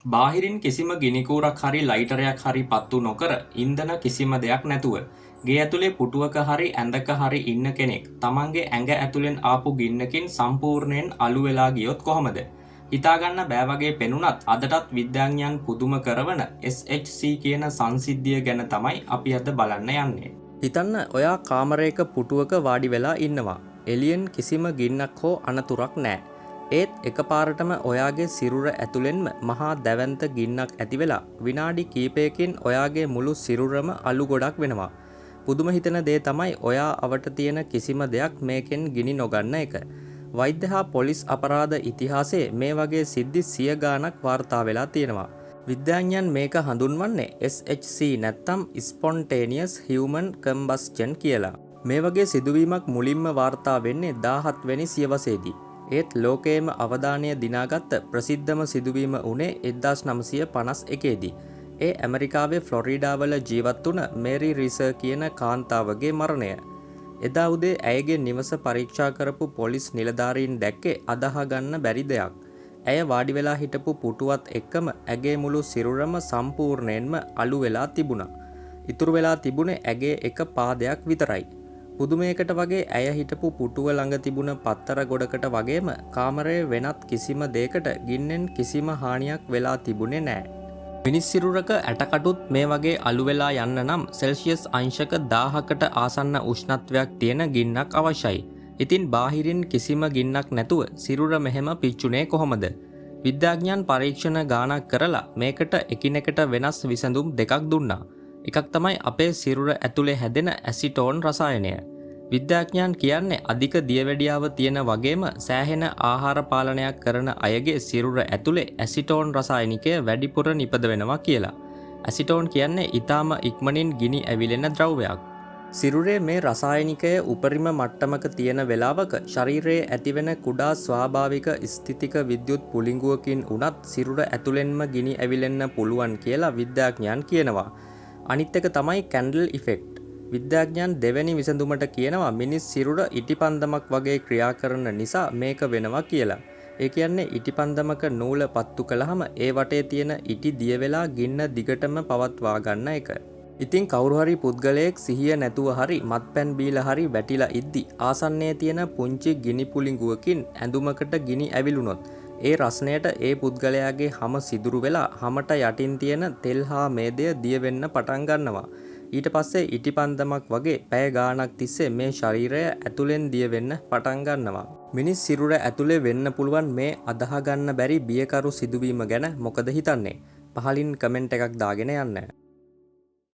බාහිරින් කිසිම ගිනිකූරක් හරි ලයිටරයක් හරි පත්තු නොකර ඉන්ධන කිසිම දෙයක් නැතුව ගේ ඇතුලේ පුටුවක හරි ඇඳක හරි ඉන්න කෙනෙක් තමන්ගේ ඇඟ ඇතුලෙන් ආපු ගින්නකින් සම්පූර්ණයෙන් අළු වෙලා ගියොත් කොහොමද? හිතාගන්න බෑ වගේ පෙනුනත් අදටත් විද්‍යාඥයන් පුදුම කරවන SHC කියන සංසිද්ධිය ගැන තමයි අපි අද බලන්න යන්නේ. හිතන්න ඔයා කාමරයක පුටුවක වාඩි වෙලා ඉන්නවා. එළියෙන් කිසිම ගින්නක් හෝ අනතුරක් නෑ. ඒත් එකපාරටම ඔයාගේ සිරුර ඇතුළෙන්ම මහා දැවැන්ත ගින්නක් ඇති වෙලා විනාඩි කීපයකින් ඔයාගේ මුළු සිරුරම අළු ගොඩක් වෙනවා. පුදුම හිතෙන දේ තමයි ඔයා අවට තියෙන කිසිම දෙයක් මේකෙන් ගිනි නොගන්න එක. වෛද්‍ය හා පොලිස් අපරාධ ඉතිහාසයේ මේ වගේ සිද්ධි සිය ගාණක් වාර්තා වෙලා තියෙනවා. විද්‍යාඥයන් මේක හඳුන්වන්නේ SHC නැත්තම් Spontaneous Human Combustion කියලා. මේ වගේ සිදුවීමක් මුලින්ම වාර්තා වෙන්නේ 17 වෙනි සියවසේදී. ඒත් ලෝකයේම අවධානය දිනාගත්ත ප්‍රසිද්ධම සිදුවීම වුණේ 1951දී. ඒ ඇමරිකාවේ ෆ්ලොරිඩාවල ජීවත් වුණ මේරි රීසර් කියන කාන්තාවගේ මරණය. එදා උදේ ඇයගේ නිවස පරීක්ෂා කරපු පොලිස් නිලධාරීන් දැක්කේ අදහ ගන්න බැරි දෙයක්. ඇය වාඩි වෙලා හිටපු පුටුවත් එක්කම ඇගේ මුළු සිරුරම සම්පූර්ණයෙන්ම අළු වෙලා තිබුණා. ඉතුරු වෙලා තිබුණේ ඇගේ එක පාදයක් විතරයි. පුදුමයකට වගේ ඇය හිටපු පුටුව ළඟ තිබුණ පත්තර ගොඩකට වගේම කාමරයේ වෙනත් කිසිම දෙයකට ගින්නෙන් කිසිම හානියක් වෙලා තිබුණේ නෑ. මිනිස් සිරුරක ඇටකටුත් මේ වගේ අළු වෙලා යන්න නම් සෙල්සියස් අංශක 1000කට ආසන්න උෂ්ණත්වයක් තියෙන ගින්නක් අවශ්‍යයි. ඉතින් බාහිරින් කිසිම ගින්නක් නැතුව සිරුර මෙහෙම පිච්චුනේ කොහොමද? විද්‍යාඥයන් පරීක්ෂණ ගානක් කරලා මේකට එකිනෙකට වෙනස් විසඳුම් දෙකක් දුන්නා. එකක් තමයි අපේ සිරුර ඇතුලේ හැදෙන ඇසිටෝන් රසායනය. විද්‍යාඥයන් කියන්නේ අධික දියවැඩියාව තියෙන වගේම සෑහෙන ආහාර පාලනයක් කරන අයගේ සිරුර ඇතුලේ ඇසිටෝන් රසායනිකය වැඩිපුර නිපද වෙනවා කියලා. ඇසිටෝන් කියන්නේ ඊටාම ඉක්මනින් ගිනි ඇවිලෙන ද්‍රව්‍යයක්. සිරුරේ මේ රසායනිකය උපරිම මට්ටමක තියෙන වෙලාවක ශරීරයේ ඇතිවෙන කුඩා ස්වාභාවික ස්ථිතික විද්‍යුත් පුළිඟුවකින් උනත් සිරුර ඇතුලෙන්ම ගිනි ඇවිලෙන්න පුළුවන් කියලා විද්‍යාඥයන් කියනවා. අනිත් එක තමයි කැන්ඩල් ඉෆෙක්ට්. විද්‍යාඥයන් දෙවැනි විසඳුමට කියනවා මිනිස් සිරුර ඉටිපන්දමක් වගේ ක්‍රියා කරන නිසා මේක වෙනවා කියලා. ඒ කියන්නේ ඉටිපන්දමක නූල පත්තු කළාම ඒ වටේ තියෙන ඉටි දිය වෙලා ගින්න දිගටම පවත්වා ගන්න එක. ඉතින් කවුරු හරි පුද්ගලයෙක් සිහිය නැතුව හරි මත්පැන් බීලා හරි වැටිලා ඉද්දි ආසන්නයේ තියෙන පුංචි ගිනි පුළිඟුවකින් ඇඳුමකට ගිනි ඇවිලුනොත් ඒ රස්නයට ඒ පුද්ගලයාගේ හම සිදුරු වෙලා හමට යටින් තියෙන තෙල් හා මේදය දිය වෙන්න පටන් ගන්නවා. ඊට පස්සේ ඉටිපන්දමක් වගේ පැය ගාණක් තිස්සේ මේ ශරීරය ඇතුලෙන් දිය වෙන්න පටන් ගන්නවා. මිනිස් සිරුර ඇතුලේ වෙන්න පුළුවන් මේ අදහ ගන්න බැරි බියකරු සිදුවීම ගැන මොකද හිතන්නේ? පහලින් කමෙන්ට් එකක් දාගෙන යන්න.